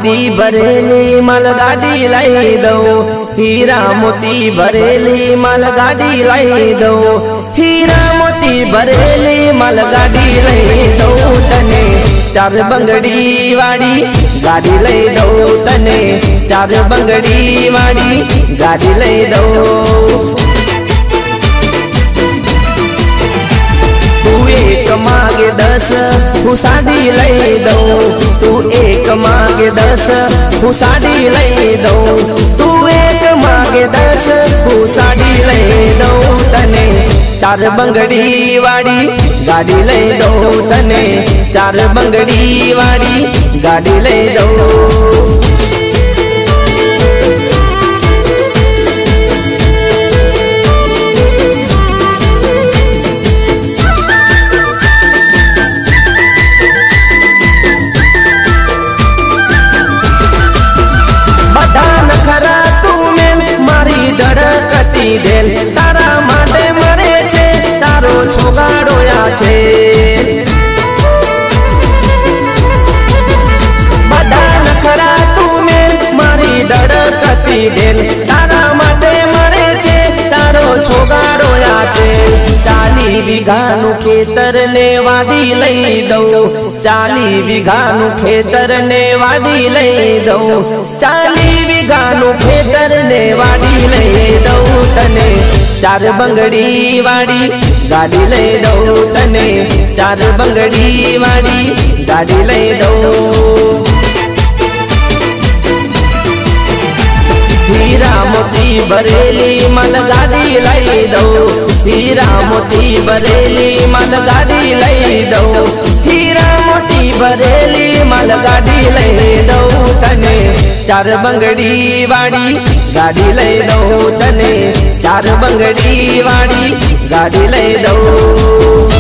मोती भरेली मालगाड़ी लाई दो, हीरा मोती भरेली मालगाड़ी लाई दो, हीरा मोती भरेली मालगाड़ी लाई दो तने, चार बंगड़ी वाड़ी गाड़ी लाई दो तने, चार बंगड़ी वाड़ी गाड़ी लाई दो। तू एक मांगे 10 हूँ साड़ी लाई दो, तू एक मांगे 10 हूँ साड़ी लाई दो, तू एक मांगे 10 हूँ साड़ी लाई दो तने, चार बंगड़ी वाड़ी गाड़ी लाई दो तने, चार बंगड़ी वाड़ी गाड़ी लाई दो। देल तारा माटे मरे छे तारो छोगाड़ोया छे, बड़ा नखरा तूने मारी डड़कती देल तारा माटे मरे छे तारो छोगाड़ोया छे। 40 वीघानु खेतर ने वाड़ी लई दो, 40 वीघानु खेतर ने वाड़ी लई दो, 40 वीघानु खेतर ने वाड़ी लई दो तने, चार बंगड़ी वाड़ी गाड़ी ले दो तने, चार बंगड़ी वाड़ी गाड़ी ले दो। हीरा मोती भरेली मालगाड़ी लाई दो, हीरा मोती भरेली मालगाड़ी लाई दो, हीरा मोती भरेली मालगाड़ी लाई दो तने, चार बंगड़ी वाड़ी गाड़ी लाई दो तने, चार बंगड़ी वाड़ी गाड़ी लाई दो।